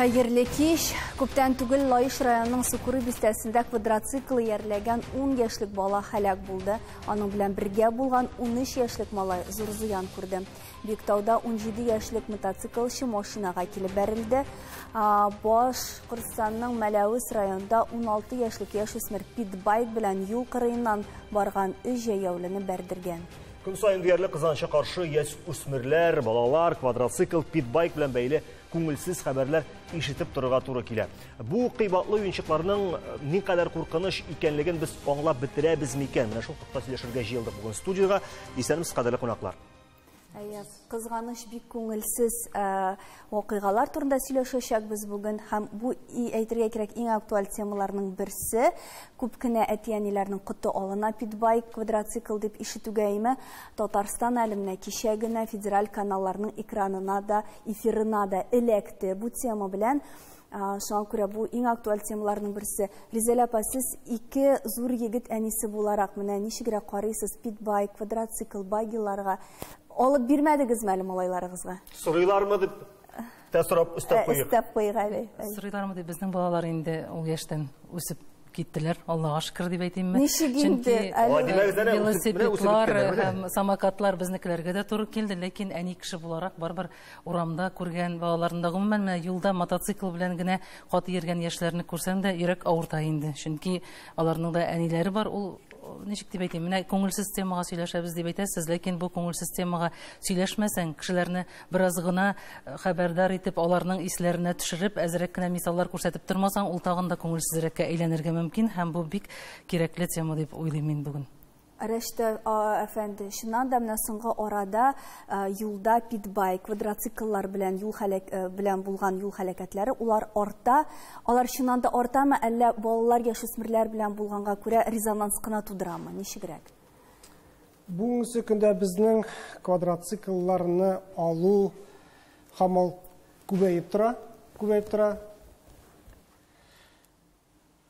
Хайырлы кеш, күптән түгел Лайыш районының Сукуры бистәсендә квадроциклы ярләгән 10 яшьлек бала хәлак булды. Аның белән бергә булган 13 яшьлек малай зур зыян күрде. Биектауда 17 яшьлек мотоциклчы машинага килеп бәрелде. Башкортстанның Мәләвез районында 16 яшьлек яшүсмер питбайк белән юл кырыеннан барган 3 җәяүлене бәрдергән. Күн сайын диярле кызганычка каршы яшүсмерләр, балалар, квадроцикл, питбайк белән бәйле күңелсез хәбәрләр ишетеп торырга туры килә. Бу кыйбатлы уенчыкларның никадәр куркыныч икәнлеген без аңлап бетерәбез микән? Менә шул хакта сөйләшергә җыелдык бүген студиягә. Исәнмез, кадерле кунаклар. Кызганыч бик күңелсез вакыйгалар турында сөйләшәчәкбез бүген һәм бу әйтергә кирәк иң актуаль темаларның берсе. Күп кенә әтиәниләрнең коты алына питбайк, квадроцикл дип ишетүгәйме, Татарстан әлемнә кичә генә федераль каналларның экранына да, эфирына да эләкте. Бу тема белән шуңа күрә бу иң актуаль темаларның берсе. Лизелә апа, сез ике зур егет әнисе буларак менә ничегрәк карыйсыз питбайк, квадроцикл, багиларга алып бирмәдегезме әле малайларыгызга? Сорыйлармы дип тәсрап өстәп куйык. Өстәп куйык әле. Сорыйлармы дип безнең балалар инде ул яшьтән үсеп киттеләр. Аллага шөкер дип әйтимме. Ничегинде велосипедлар һәм самокатлар безнекеләргә дә туры килде, ләкин әни кеше буларак барбер урамда күргән балаларында гомумән менә юлда мотоцикл белән генә каты йөргән яшьләрне күрсәм дә йөрәк авырта инде. Чөнки аларның да әниләре бар. Ул ничек дип әйтим, менә күңелсез темага сөйләшәбез дип әйтәсез, ләкин бу күңелсез темага сөйләшмәсәң, кешеләрне бераз гына хәбәрдар итеп, аларның исләренә төшереп, әзрәк кенә мисаллар күрсәтеп тормасаң, ул тагын да күңелсезрәккә әйләнергә мөмкин, һәм бу бик кирәкле тема дип уйлыйм мин бүген. Рәштә әфәнде, шуннан да менә соңгы арада юлда питбайк, квадроцикллар белән белән булган юл һәлакәтләре, улар арта. Алар шуннан да артамы, әллә балалар, яшүсмерләр белән булганга күрә резонанс кына тудырамы? Ничегрәк? Бүгенге көндә безнең квадроциклларны алу һаман күбәеп тора.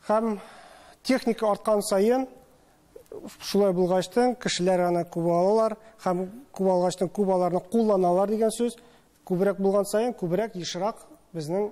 Һәм техника арткан саен шулай булгачтан кешеләр аны күп алалар, һәм күп алгачтан күп аларны кулланалар дигән сүз. Күбрәк булган саен, күбрәк ешрак безнең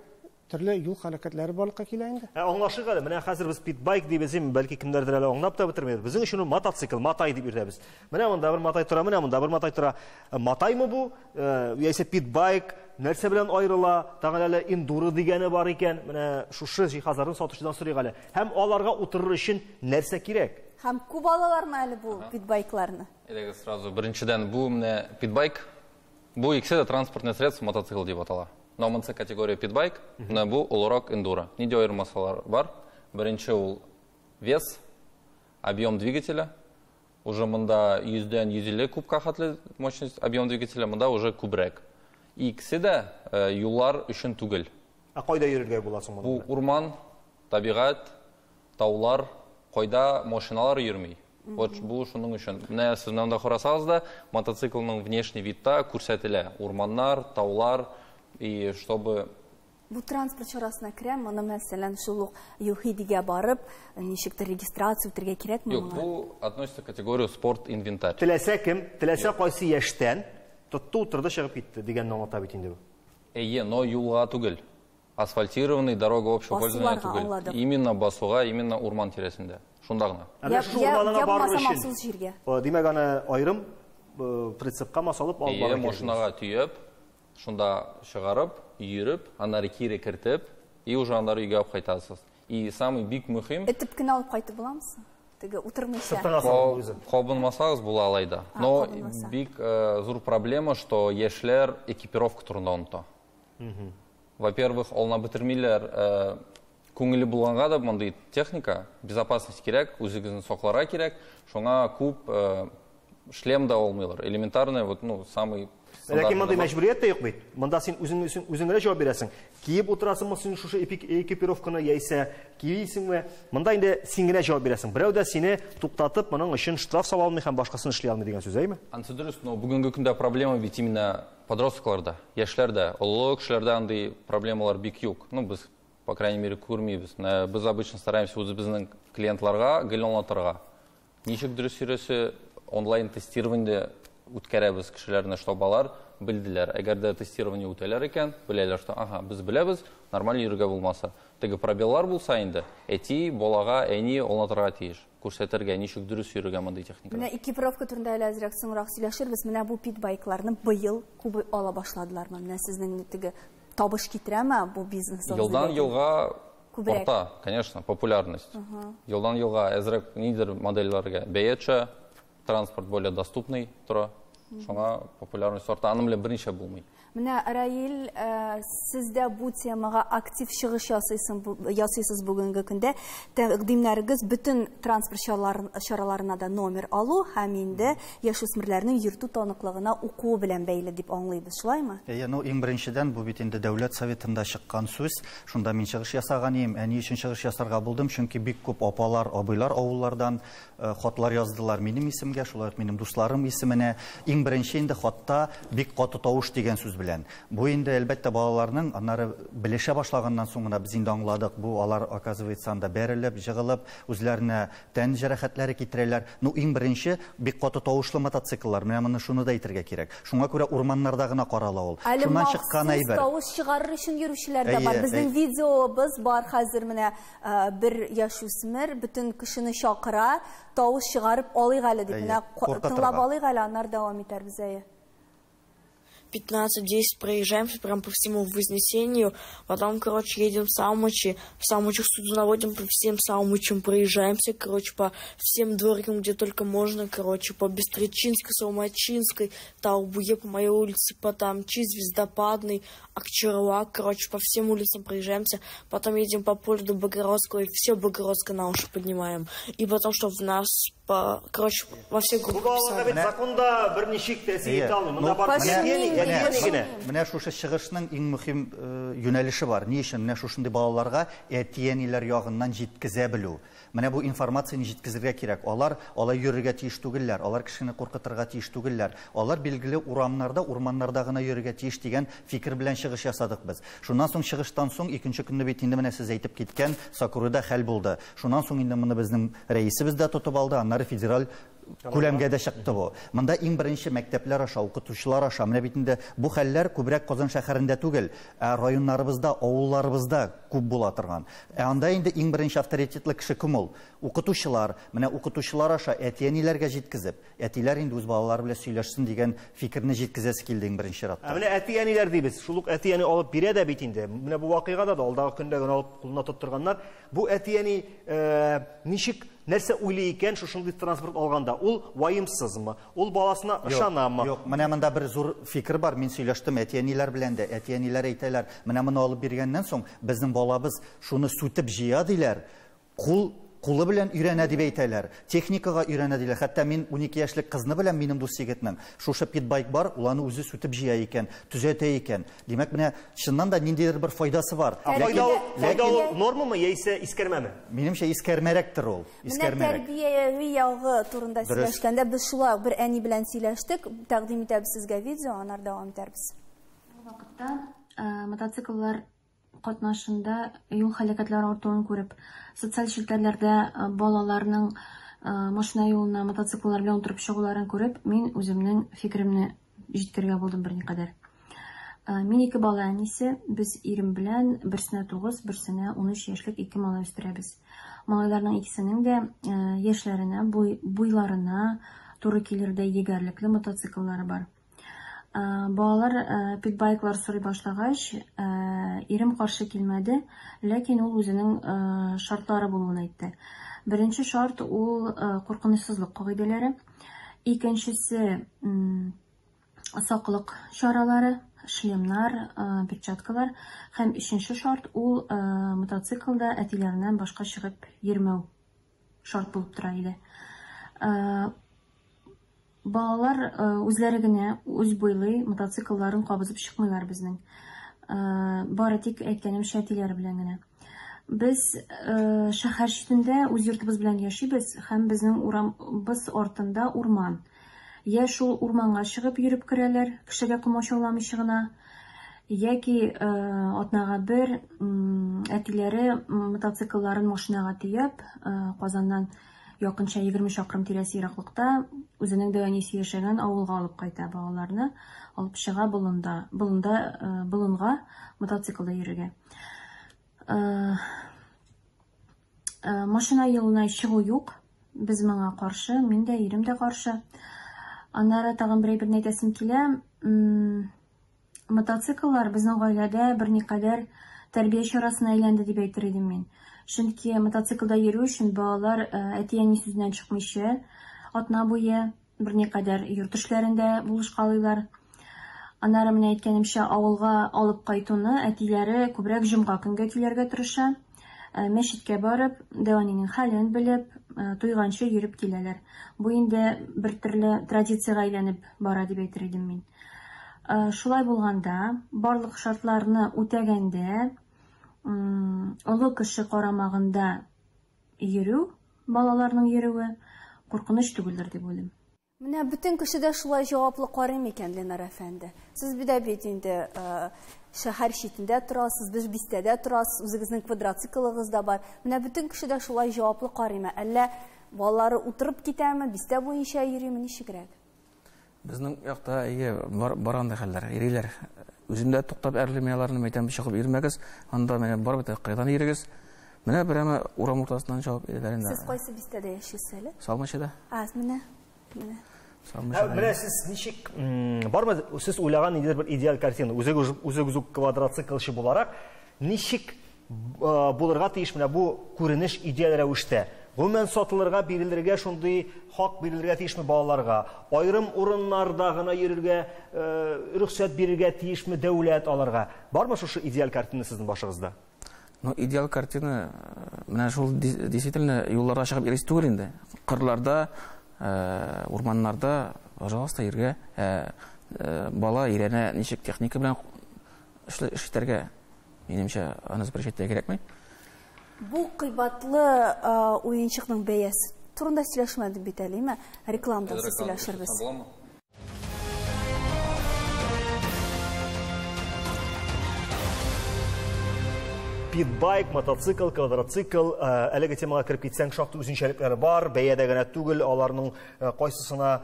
төрле юл хәрәкәтләре барлыкка килә инде. Аңлашык әле, менә хәзер без питбайк дибез, бәлки кемнәрдер әле аңлап та бетермәйдер. Безнең өчен мотоцикл, матай дип йөртәбез. Менә монда бер матай тора, менә монда бер матай тора. Матаймы бу? Яисә питбайк нәрсә белән аерыла? Тагын әле индуро дигәне бар икән. Менә шушы җиһазларын сатучыдан сорыйк әле. Һәм аларга утырыр өчен нәрсә кирәк? Һәм күп алалармы әле бу питбайкларны? Әйдәгез сразу. Беренчедән, бу менә питбайк. Бу икесе дә транспортный средство, мотоцикл дип атала. Номинация категория питбайк, менә бу улырак эндуро. Нидә аермасалар бар? Беренче ул вес, объем двигателя. Уже монда 100-дән 150 кубка хәтле мощность объем двигателя, монда уже күбрәк. Икесе дә юллар өчен түгел. Кайда йөрергә була соң монда? Бу урман, табигать, таулар, кайда машиналар йөрми. Вот бу шуның өчен. Менә сез монда карасагыз да, мотоциклның внешний видта күрсәтелә. Урманнар, таулар, и чтобы бу транспорт чарасына керәм, аны мәсәлән шул ЮХИДигә барып, ничектер регистрация үтәргә кирәкме? Юк, бу относится к категорию спорт инвентарь. Теләсә кем, теләсә кайсы яшьтән тотты утырды чыгып китте дигәнне аңлата бит инде бу. Но юлга түгел. Асфальтированный дорога общего пользования түгел. Именно басуга, именно урман тирәсендә. Шунда гына. Әнә шул урманга барыр өчен. Димәк, аны айрым прицепка масалып алып барыр. Машинага төяп, шунда чыгарып, йөреп, аннары кире кертеп, и уже аннары өйгә алып кайтасыз. И самый бик мөһим. Этеп кенә алып кайтып буламсыз? Теге утырмыйча. Кабынмасагыз була алайда. Но бик зур проблема, что яшьләр экипировка турында оныта. Во-первых, ална бетермиләр, күңеле булганга да мондый техника, безопасность кирәк, үзегезне сакларга кирәк. Шуңа күп шлем да алмыйлар. Элементарный, вот, самый ләкин мондай мәҗбүрият та юк бит. Монда син үзеңә җавап бирәсең. Киеп утырасыңмы син шушы экипировканы яисә киисеңме? Монда инде син генә җавап бирәсең. Берәү дә сине туктатып, моның өчен штраф сала алмый һәм башкасын эшли алмый дигән сүз, әйме? Ансы дөрес, но бүгенге көндә проблема бит именно подросткларда, яшьләрдә, олы кешеләрдә андый проблемалар бик юк. Без, по крайней мере, күрмибез. Без обычно стараемся үзебезнең клиентларга гел аңлатырга. Ничек дөрес йөрәсе онлайн тестирование үткәрәбез кешеләрне, чтобы алар білділер. Әгер де тестирование үтәлер екен, білелер, что, ага, біз білебіз, нормаль йөргә булмаса. Теге пробеллар булса инде, әти, балага, әни олнатырга тиеш. Күрсәтергә, ничек дөрес йөргә мондый техника. Менә экипировка турында әле әзрәк соңрак сөйләшербез. Менә бу питбайкларны быел күбе ала башладылармы? Менә сезнең теге табыш китерәме бу бизнес? Елдан елга арта, конечно, популярность. Елдан елга әзрәк нидер модельләргә бәячә, транспорт более доступный тора. Шуңа популярность арта. Аны белән берничә булмый. Менә Раил, сез дә бу темага актив чыгыш ясыйсыз бүгенге көндә. Тәкъдимнәрегез бөтен транспорт чараларына да номер алу һәм инде яшүсмерләрнең йөртү таныклыгына уку белән бәйле дип аңлыйбыз, шулаймы? Иң беренчедән бу бит инде дәүләт советында чыккан сүз. Шунда мин чыгыш ясаган идем. Әни өчен чыгыш ясарга булдым, чөнки бик күп апалар, абыйлар авыллардан хатлар яздылар минем исемгә, шулай минем дусларым исеменә. Иң беренче инде хатта бик каты тавыш дигән сүз белән. Бу инде әлбәттә балаларның аннары белешә башлаганнан соң гына без инде аңладык. Бу алар оказывается анда бәрелеп, җыгылып, үзләренә тән җәрәхәтләре китерәләр. Ну иң беренче бик каты тавышлы мотоцикллар. Менә моны шуны да әйтергә кирәк. Шуңа күрә урманнарда гына карала ул. Шуннан чыккан әйбер. Тавыш чыгарыр өчен йөрүчеләр дә бар. Безнең видеобыз бар хәзер менә бер яшүсмер бөтен кешене чакыра, тавыш чыгарып алыйк әле дип. Менә тыңлап алыйк әле, аннар дәвам итәрбез әйе. 15-10 проезжаемся прям по всему Вознесению, потом, короче, едем в Салмычи суду наводим, по всем Салмычам проезжаемся, короче, по всем дворикам, где только можно, короче, по Бестречинской, Соломачинской, Таубуе, по моей улице, по Тамчи, Звездопадной, Акчерлак, короче, по всем улицам проезжаемся, потом едем по полю до Богородского, и все Богородское на уши поднимаем, и потом, что в нас, короче, во всех группах писали. Законда берничек тәэсир итә алмый. Менә шушы чыгышның иң мөһим юнәлеше бар. Ни өчен менә шушындый балаларга әтиәниләр ягыннан җиткезә белү. Менә бу информацияны җиткезергә кирәк. Алар алай йөрергә тиеш түгелләр, алар кешене куркытырга тиеш түгелләр. Алар билгеле урамнарда, урманнарда гына йөрергә тиеш дигән фикер белән чыгыш ясадык без. Шуннан соң чыгыштан соң икенче көнне бит инде менә сез әйтеп киткән Сакуруда хәл булды. Шуннан соң инде моны безнең рәисебез дә тотып алды, аннары федераль күләмгә дә чыкты бу. Монда иң беренче мәктәпләр аша, укытучылар аша, менә бит инде бу хәлләр күбрәк Казан шәһәрендә түгел, районнарыбызда, авылларыбызда күп була торган. Анда инде иң беренче авторитетлы кеше кем ул? Укытучылар. Менә укытучылар аша әтиәниләргә җиткезеп, әтиләр инде үз балалары белән сөйләшсен дигән фикерне җиткезәсе килде иң беренче ратта. Менә әтиәниләр дибез. Шул ук әтиәне алып бирә дә бит инде. Менә бу вакыйгада да алдагы көндә генә алып кулына тоттырганнар. Бу әтиәни ничек нәрсә уйлый икән шушындый транспорт алганда? Ул ваемсызмы? Ул баласына ышанамы? Юк, менә монда бер зур фикер бар. Мин сөйләштем әтиәниләр белән дә. Әтиәниләр әйтәләр, менә моны алып биргәннән соң безнең балабыз шуны сүтеп җыя диләр. Кулы белән өйрәнә дип әйтәләр. Техникага өйрәнә диләр. Хәтта мин 12 яшьлек кызны белән минем дус егетнең шушы питбайк бар, ул аны үзе сүтеп җыя икән, төзәтә икән. Димәк, менә чыннан да ниндидер бер файдасы бар. Файдалы нормамы яисә искәрмәме? Минемчә искәрмәрәктер ул. Искәрмәрәк. Менә тәрбияви ягы турында сөйләшкәндә без шулай бер әни белән сөйләштек. Тәкъдим итәбез сезгә видео, аннан дәвам итәрбез. Бу вакытта мотоцикллар катнашында юл һәлакәтләре артуын күреп, социаль челтәрләрдә балаларның машина юлына мотоцикллар белән утырып чыгуларын күреп, мин үземнең фикеремне җиткергә булдым берникадәр. Мин 2 бала әнисе, без ирем белән берсенә 9, берсенә 13 яшьлек 2 малай үстерәбез. Малайларның икесенең дә яшьләренә, буйларына туры килердә егәрлекле мотоцикллары бар. Балалар питбайклар сорый башлагач, ирем каршы килмәде, ләкин ул үзенең шартлары булуын әйтте. Беренче шарт ул куркынычсызлык кагыйдәләре, икенчесе саклык чаралары, шлемнар, перчаткалар һәм өченче шарт ул мотоциклда әтиләреннән башка чыгып йөрмәү шарт булып тора иде. Балалар үзләре генә үз буйлый мотоциклларын кабызып чыкмыйлар безнең. Бары тик әйткәнемчә әтиләре белән генә. Без шәһәр читендә үз йортыбыз белән яшибез һәм безнең урамыбыз артында урман. Я шул урманга чыгып йөреп керәләр, кешегә комачауламыйча гына, яки атнага бер әтиләре мотоциклларын машинага төяп, Казаннан якынча 20 шақырым тирәсе ераклыкта үзенең дәваниясе яшәгән авылга алып кайта балаларны, алып чыга болынга мотоциклда йөрергә. Машина юлына чыгу юк, без моңа каршы, мин дә, ирем дә каршы. Аннары тагын бер әйтәсем килә, мотоцикллар безнең гаиләдә берникадәр тәрбия чарасына әйләнде дип әйтер идем мин. Чөнки мотоциклда йөрү өчен балалар әти-әни сүзеннән чыкмыйча, атна буе берникадәр йорт эшләрендә булышкалыйлар. Аннары менә әйткәнемчә, авылга алып кайтуны әтиләре күбрәк җомга көнгә килергә тырыша. Мәчеткә барып, дәванинең хәлен белеп, туйганчы йөреп киләләр. Бу инде бер төрле традициягә әйләнеп бара дип әйтер идем мин. Шулай булганда, барлык шартларны үтәгәндә, олы кеше карамагында йөрү, балаларның йөрүе куркыныч түгелдер дип уйлыйм. Менә бөтен кеше дә шулай җаваплы карый микән, Ленар әфәнде? Сез бит инде шәһәр читендә торасыз, без бистәдә торасыз, үзегезнең квадроциклыгыз да бар. Менә бөтен кеше дә шулай җаваплы карыймы? Әллә балалары утырып китәме, бистә буенча йөриме, ничегрәк? Безнең якта барандай хәлләр, йөриләр. Үзендә туктап әрлемәләрне мәйтәм чыгып йөрмәгез, анда менә барып кайдан йөрегез. Менә берәмә урам уртасыннан чыгып йөриләр инде. Сез кайсы бистәдә яшисез әле? Салмашыда. Менә. Менә сез ничек бармы, сез уйлаган бер идеал картина, үзегез квадроциклчы буларак, ничек булырга тиеш менә бу күренеш идеал рәвештә? Гомумән сатылырга, бирелергә, шундый хак бирелергә тиешме балаларга? Айрым урыннарда гына йөрергә, рөхсәт бирергә тиешме дәүләт аларга? Бармы шушы идеал картина сезнең башыгызда? Ну, идеал картина, менә шул действительно юлларга чыгып йөрис түгел инде. Кырларда, урманнарда, пожалуйста, йөргә, бала өйрәнә, ничек техника белән эшләргә, минемчә, аны запрещать кирәкми. Бу кыйбатлы уенчыкның бәясе турында сөйләшмәдек бит әлеме? Рекламада сөйләшербез. Питбайк, мотоцикл, квадроцикл, әлеге темага кирип китсәң, шактый үзенчәлекләре бар, бәядә генә түгел, аларның кайсысына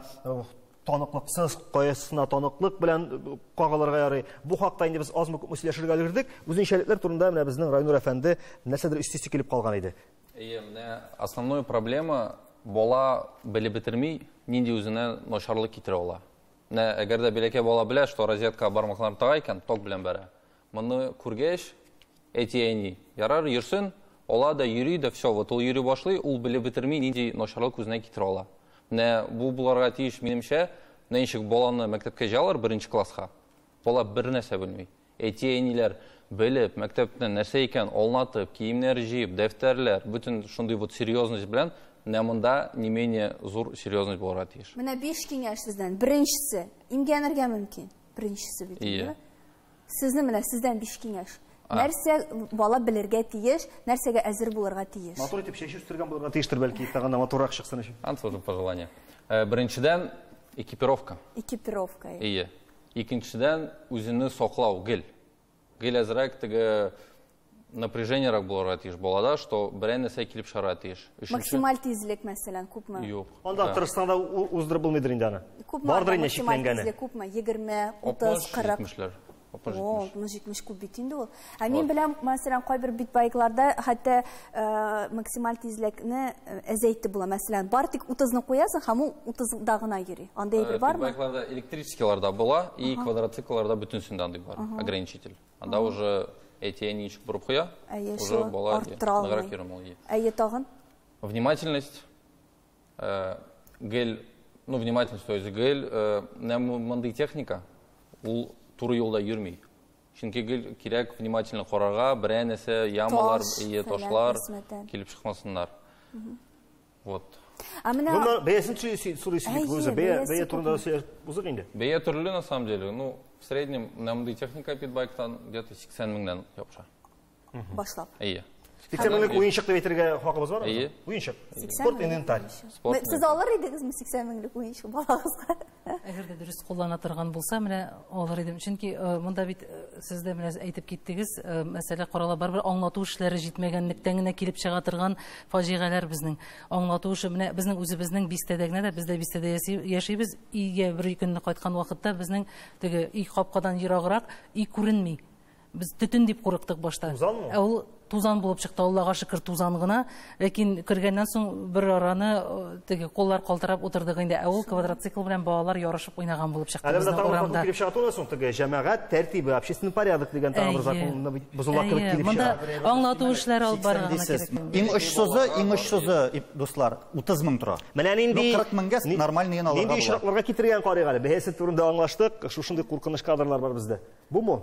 таныклыксыз, кайсысына таныклык белән кагаларга ярый. Бу хакта инде без азмы күпме сөйләшергә өлгердек. Үзенчәлекләр турында менә безнең Райнур әфәнде нәрсәдер өстисе килеп калган иде. Менә основная проблема бала белеп бетерми, нинди үзенә начарлык китерә ала. Менә әгәр дә бәләкәй бала белә, что розетка бармакларын тага икән, ток белән бәрә. Моны күргәч, әти-әни ярар йөрсен, ала да йөри дә, все, вот ул йөри башлый, ул белеп бетерми, нинди начарлык үзенә китерә ала. Менә бу буларга тиеш минемчә, ничек баланы мәктәпкә җалар 1нче класска. Бала бер нәрсә белми. Әти-әниләр белеп, мәктәптән нәрсә икән аңлатып, киемнәр җыеп, дәфтәрләр, бөтен шундый вот серьезность белән, монда не менее зур серьезность булырга тиеш. Менә 5 киңәш сездән. Беренчесе, имгәнергә мөмкин. Беренчесе бит. Сезне менә сездән 5 киңәш. Нәрсә бала белергә тиеш, нәрсәгә әзер булырга тиеш. Мотор итеп чәч үстергән булырга тиештер, бәлки, тагын моторрак чыксын өчен. Антон пожелание. Беренчедән экипировка. Экипировка. Икенчедән үзенне саклау, гел. Гел әзрәк теге напряжениерак булырга тиеш балада, что берәр нәрсә килеп чыгара тиеш. Максималь тизлек мәсәлән, күпме? Юк. Анда Кыргызстанда уздырып булмыйдыр инде аны. Бардыр инде чикләнгәне. Күпме? 20, 30, 40. 60-70 күп бит инде ул. Мин беләм, мәсәлән, кайбер битбайкларда хәтта максималь тизлекне әзәйтте була. Мәсәлән, бар тик 30-ны куясың, һәм ул 30-да гына йөри. Анда әйбер бармы? Битбайкларда электрическийларда була, и квадроциклларда бөтенсендә андай бар, ограничитель. Анда уже әти-әни ичек бурып куя, уже бала ныграк йөрмәли. Әйе тагын? Внимательность, гел, ну внимательность, то есть гел, мондый техника, ул туры юлда йөрми. Чөнки гел кирәк внимательно карарга, берәр нәрсә ямалар, ташлар килеп чыкмасыннар. Вот. Менә бәясен сөйлисек, үзе бәя турында узык инде. Бәя төрле на самом деле. Ну, в среднем на мондый техника питбайктан где-то 80 меңнән япша. Башлап. 80 меңлек уенчык дип әйтергә хакыбыз бар? Әйе. Уенчык. Спорт инвентарь. Сез алыр идегезме 80 меңлек уенчык балагызга? Әгәр дә дөрес куллана торган булса, менә алыр идем. Чөнки монда бит сез дә менә әйтеп киттегез, мәсьәлә карала барбер аңлату эшләре җитмәгәнлектән генә килеп чыга торган фаҗигаләр безнең. Аңлату эше менә безнең үзебезнең бистәдә генә дә, без дә бистәдә яшибез. Өйгә бер көнне кайткан вакытта безнең теге өй капкадан ераграк өй күренми. Без төтен дип курыктык башта. Ул тузан булып чыкты, Аллага шөкер тузан гына, ләкин кергәннән соң бер араны теге коллар калтырап утырдык инде. Ул квадроцикл белән балалар ярышып уйнаган булып чыкты безнең урамда. Килеп чыга туры соң теге җәмәгать тәртибе, общественный порядок дигән тагын законында бозулар килеп чыга. Монда аңлату эшләре алып барырга кирәк. Иң оч созы, дуслар, 30 мең тора. Менә нинди 40 меңгә нормальный алырга була. Нинди ишракларга китергән карыйг әле. Бәясе турында аңлаштык. Шушындый куркыныч кадрлар бар бездә. Бумы?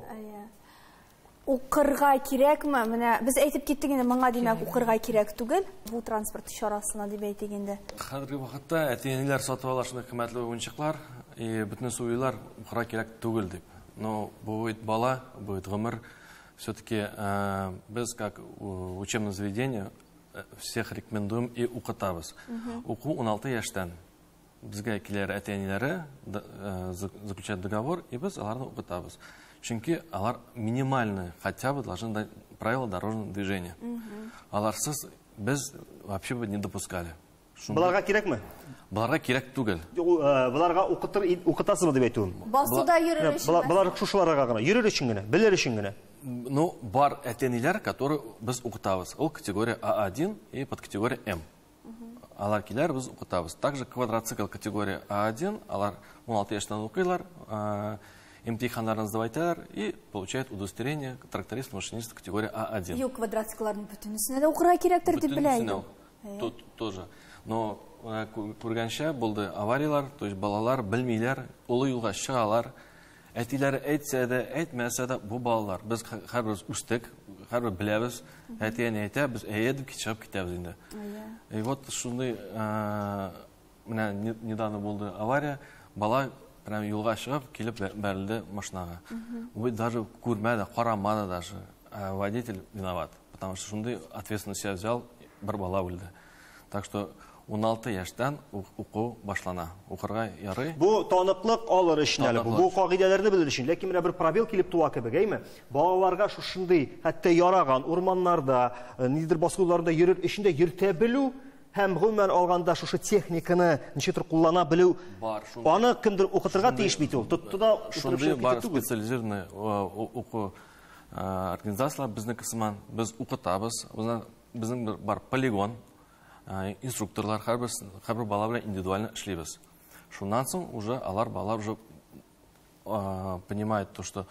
Укырга кирәкме? Менә без әйтеп киттек инде, моңа димәк укырга кирәк түгел. Бу транспорт чарасына дип әйтик инде. Хәзерге вакытта әтиәниләр сатып ала шундый кыйммәтле уенчыклар, бөтен суйлар укырга кирәк түгел дип. Но бу бала, бу гомер, все-таки без как учебное заведение всех рекомендуем и укытабыз. Уку 16 яшьтән. Безгә килер әтиәниләре заключают договор, и без аларны укытабыз. Чөнки алар минимальные, хотя бы должны дать правила дорожного движения. Аларсыз без вообще бы не допускали. Буларга кирәкме? Буларга кирәк түгел. Буларга укытасызмы дип әйтүем. Басуда йөрер өчен. Булар шушыларга гына, йөрер өчен генә, белер өчен генә. Ну, бар әтиәниләр, которые без укытабыз. Ул категория А1 и подкатегория М. Алар килер без укытабыз. Также квадроцикл категория А1, алар 16 яшьтән укыйлар, имтиханнарны сдавайтар и получают удостоверение тракторист-машинист категория А1. Юк, квадроцикларның бөтенесенә дә укырга кирәктер дип белә идем. Тут тоже. Но күргәнчә булды авариялар, то есть балалар белмиләр, улы юлга чыгалар. Әтиләре әйтсә дә, әйтмәсә дә бу балалар. Без һәрбез үстек, һәрбез беләбез. Әтиәне әйтә, без әйдеп чыгып китәбез инде. И вот шундый менә недавно булды авария, бала прям юлга чыгып килеп бәрелде машинага. Ул даже күрмәде, карамады даже. Водитель виноват, потому что шундый ответственность взял, бер бала үлде. Так что 16 яшьтән уку башлана. Укырга ярый. Бу таныклык алыр өчен әле бу кагыйдәләрне белер өчен. Ләкин менә бер пробел килеп туа кебек, әйме? Балаларга шушындый, хәтта яраган урманнарда, нидер басуларында йөрер өчен дә йөртә белү һәм гомумән алганда шушы техниканы ничектер куллана белү. Аны кемдер укытырга тиеш бит ул. Тоттуда шундый бар специализированный уку организациялар безнең кысман, без укытабыз. Безнең бар полигон, инструкторлар, һәрбер бала белән индивидуально эшлибез. Шуннан соң уже алар балалар уже понимают то, что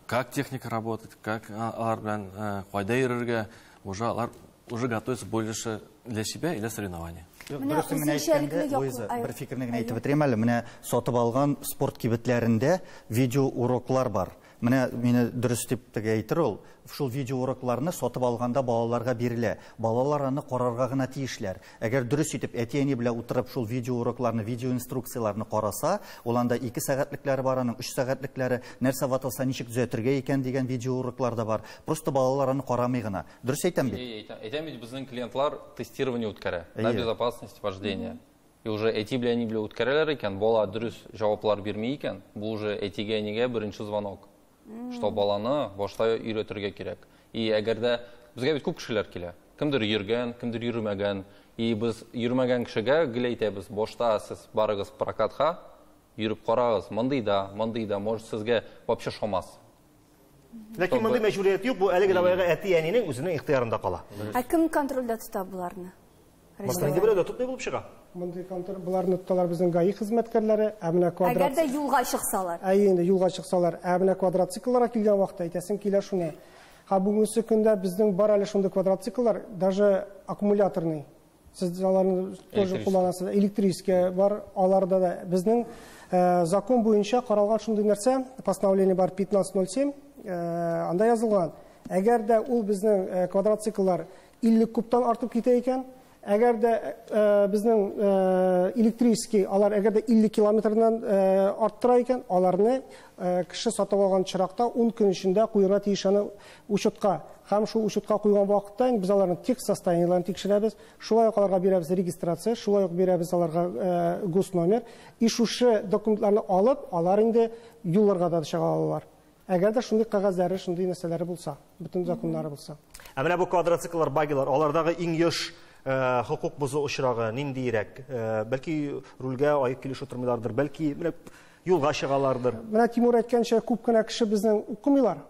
как техника работает, как алар белән кайда йөрергә, уже алар уже готовятся больше для себя и для соревнований. Дөресен генә әйткәндә, Луиза, бер фикерне генә әйтеп бетерәм әле. Менә сатып алган спорт кибетләрендә видео уроклар бар. Менә мине дөрес дип тегә әйтер ул. Шул видео урокларны сатып алганда балаларга бирелә. Балалар аны карарга гына тиешләр. Әгәр дөрес итеп әтиәни белән утырып шул видео урокларны, видео инструкцияларны караса, ул анда 2 сәгатьлекләре бар, аның 3 сәгатьлекләре, нәрсә ватылса ничек төзәтергә икән дигән видео уроклар да бар. Просто балалар аны карамый гына. Дөрес әйтәм бит? Әйтәм бит, безнең клиентлар тестирование үткәрә на безопасность вождения. И уже әти белән ни белән үткәрәләр икән, бала дөрес җаваплар бирми икән, бу уже әтигә нигә беренче звонок. Что баланы башта өйрәтергә кирәк. И әгәр дә безгә бит күп кешеләр килә. Кемдер йөргән, кемдер йөрмәгән. И без йөрмәгән кешегә гел әйтәбез, башта сез барыгыз прокатка, йөреп карагыз, мондый да, может сезгә вообще шомас. Ләкин мондый мәҗбүрият юк, бу әлеге дәвайга әти-әнинең үзенең ихтыярында кала. Кем контрольдә тота буларны? Мәсәлән, дибелә дә тотмый булып чыга. Мондый контроль буларны тоталар безнең ГАИ хезмәткәрләре, менә квадрат. Әгәр дә юлга чыксалар. Инде юлга чыксалар, менә квадроциклларга килгән вакытта әйтәсең килә шуны. Бүгенге көндә безнең бар әле шундый квадроцикллар, даже аккумуляторный. Сез аларны тоже кулланасыз, электрический бар, аларда да безнең закон буенча каралган шундый нәрсә, постановление бар 1507, анда язылган. Әгәр дә ул безнең квадроцикллар 50 кубтан артып китә икән, әгәр дә безнең электрический, алар әгәр дә 50 километрдан арттыра икән, аларны кеше сатып алган чиракта 10 көн эчендә куярга тиеш аны учетка. һәм шул учетка куйган вакытта без аларның текст состояниеларын тикшерәбез, шулай ук аларга бирәбез регистрация, шулай ук бирәбез аларга госномер, и шушы документларны алып, алар инде юлларга да чыга алалар. Әгәр дә шундый кагазлары, шундый нәрсәләре булса, бөтен законнары булса. Менә бу квадроцикллар, багилар, алардагы иң еш хукук бузу очрагы ниндирәк? Бәлки рульгә аек килеш утырмыйлардыр, бәлки менә юлга чыгалардыр. Менә Тимур әйткәнчә, күп кенә кеше безнең укымыйлар.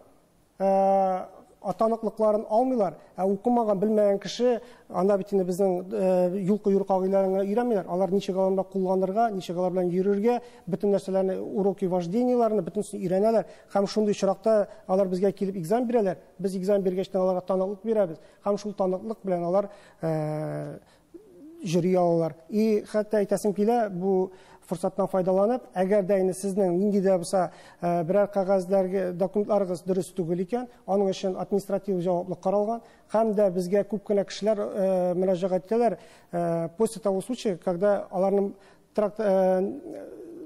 Атаныклыкларын алмыйлар. Укымаган, белмәгән кеше анда бит инде безнең юл кыюр кагыйдәләренә өйрәнмиләр. Алар ничек аларны кулланырга, ничек алар белән йөрергә, бөтен нәрсәләрне, уроки вожденияларны бөтенсен өйрәнәләр. Һәм шундый чиракта алар безгә килеп экзамен бирәләр. Без экзамен биргәч аларга таныклык бирәбез. Һәм шул таныклык белән алар жюри алалар. И хәтта әйтәсем килә, бу форсаттан файдаланып, әгәр дә инде сезнең нинди дә булса берәр кагазларга документларыгыз дөрес түгел икән, аның өчен административ җаваплылык каралган, һәм дә безгә күп кенә кешеләр мөрәҗәгать итәләр после того случая, когда аларның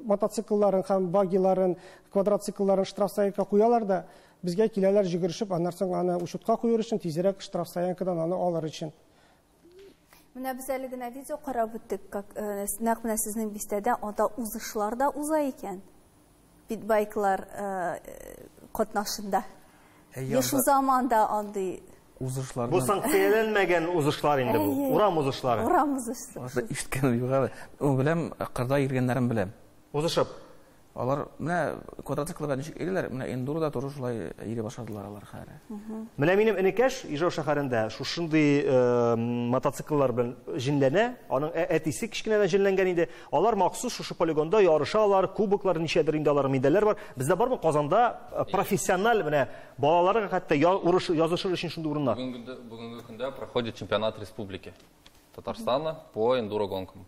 мотоциклларын һәм багиларын, квадроциклларын штрафстоянкага куялар да, безгә киләләр җигерешеп, аннан соң аны учетка куер өчен тизрәк штрафстоянкадан аны алыр өчен. Менә без әле генә видео карап үттек, нәкъ менә сезнең бистәдә анда узышлар да уза икән. Питбайклар катнашында. Яшь заманда андый узышлар. Бу санкцияләнмәгән узышлар инде бу. Урам узышлары. Урам узышлары. Ишеткән югары. Беләм, кырда йөргәннәрен беләм. Узышып. Алар менә квадроциклга ничек йөриләр, менә эндурода туры шулай йөри башладылар алар хәзер. Менә минем энекәш Ижау шәһәрендә шушындый мотоцикллар белән җинләнә, аның әтисе кичкенәдән җинләнгән иде. Алар махсус шушы полигонда ярышалар, кубоклар ничәдер инде алар медальләр бар. Бездә бармы Казанда профессиональ менә балаларга хәтта язышыр өчен шундый урыннар? Бүгенге көндә проходит чемпионат республики Татарстана по эндуро гонкам.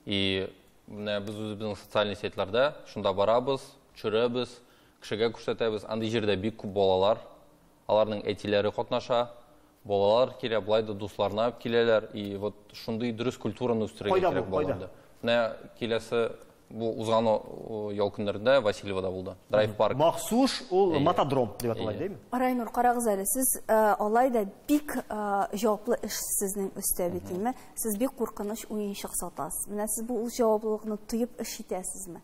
И biz үзебезнең социаль сетьләрдә шунда барабыз, чөрәбез, кешегә күрсәтәбез. Андый җирдә бик күп балалар, аларның әтиләре катнаша, балалар килә, булай да дусларына алып киләләр, и вот шундый дөрес культураны үстерергә кирәк балаларда. Менә киләсе бу узган ял көннәрендә Васильевада булды. Драйв парк. Махсус ул мотодром дип атала, димме? Райнур, карагыз әле, сез алай да бик җаваплы эш сезнең өстә бит, әйме? Сез бик куркыныч уенчык сатасыз. Менә сез бу ул җаваплылыкны тоеп эш итәсезме?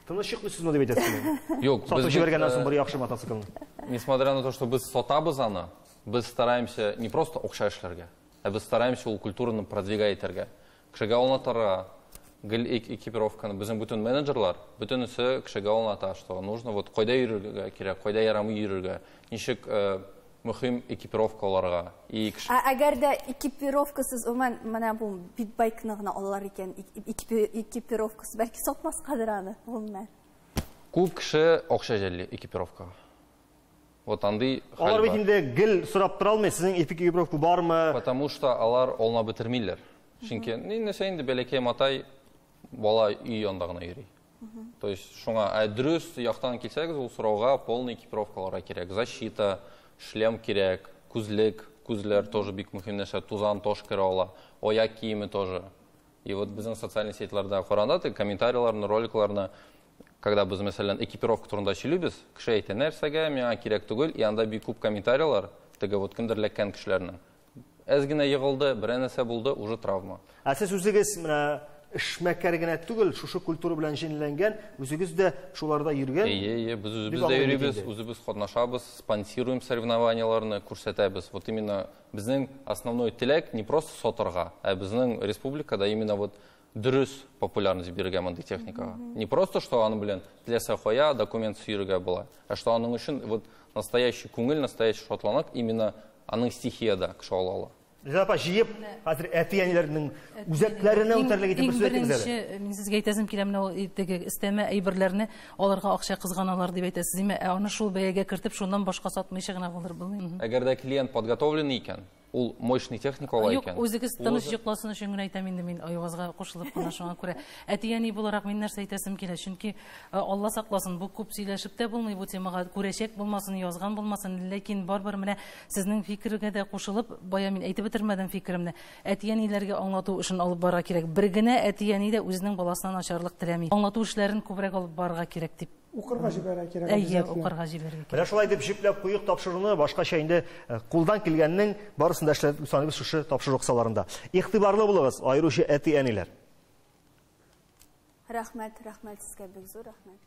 Тынычлыксызмы дип әйтәсезме? Юк, без җибәргәннән соң бер яхшы мотоциклны. Несмотря на то, что без сатабыз аны, без стараемся не просто акча эшләргә, а без стараемся ул культураны продвигать итәргә. Кешегә аңлатырга, гел экипировканы безнең бүтән менеджерлар, бүтәнесе кешегә аңлата, что нужно вот кайда йөрергә кирәк, кайда ярамый йөрергә, ничек мөһим экипировкаларга. И әгәр дә экипировкасыз менә бу питбайкны гына алалар икән, экипировкасы бәлки сатмаскадыр аны, гомумән. Күп кеше акча җәлли экипировкага. Вот андый хәл бар. Алар бит инде гел сорап тора алмый, сезнең экипировка бармы? Потому что алар олна бетермиләр. Чөнки нәрсә инде бәләкәй матай бала үй янында гына йөри. То есть шуңа дөрес яктан килсәгез, ул сорауга полный экипировкаларга кирәк. Защита, шлем кирәк, күзләр тоже бик мөһим нәрсә, тузан тош керә ала, аяк киеме тоже. И вот безнең социаль сетьләрдә каранда, комментарийларны, роликларны, когда без мәсәлән экипировка турында сөйлибез, кеше әйтә нәрсәгә миңа кирәк түгел, и анда бик күп комментарийлар, теге вот кемдер ләккән кешеләрнең. Әз генә егылды, бер нәрсә булды, уже травма. Сез үзегез менә эшмәкәр генә түгел, шушы культура белән җинләнгән, үзегез дә шуларда йөргән. Без үзебез дә йөрибез, үзебез катнашабыз, спонсируем соревнованияларны, күрсәтәбез. Вот именно безнең основной теләк не просто сатырга, а безнең республикада именно вот дөрес популярность бирергә мондый техникага. Не просто что аны белән теләсә кая документ сөйрергә була, а что аның өчен вот настоящий күңел, настоящий шатланак именно аның стихияда кеше ала. Запа җыеп, хәзер әтияниләрнең үзәкләренә үтәрлек итеп сөйләтегез әле. Мин сезгә әйтәсем килә, менә теге истәмә әйберләрне аларга акча кызганалар дип әйтәсез, диме? Аны шул бәягә кертеп, шуннан башка сатмыйча гына булыр булмый. Әгәр дә клиент подготовленный икән, ул мощный техника ала икән. Юк, үзегез тыныч йокласын өчен генә әйтәм инде мин аягызга кушылып кына шуңа күрә. Әтияни буларак мин нәрсә әйтәсем килә, чөнки Алла сакласын, бу күп сөйләшеп тә булмый, бу темага күрәчәк булмасын, язган булмасын, ләкин барбер менә сезнең фикергә дә кушылып, бая мин әйтеп бетермәдем фикеремне. Әтияниләргә аңлату өчен алып барга кирәк. Бер генә әтияни дә үзенең баласына начарлык теләми. Аңлату эшләрен күбрәк алып барга кирәк дип Укырга җибәрә кирәк. Әйе, укырга җибәрергә кирәк. Менә шулай дип җипләп куйык тапшыруны башкача инде кулдан килгәннең барысын да эшләтеп саныйбыз шушы тапшыру кысаларында. Игътибарлы булыгыз, аеруча әти-әниләр. Рәхмәт, сезгә бик зур рәхмәт.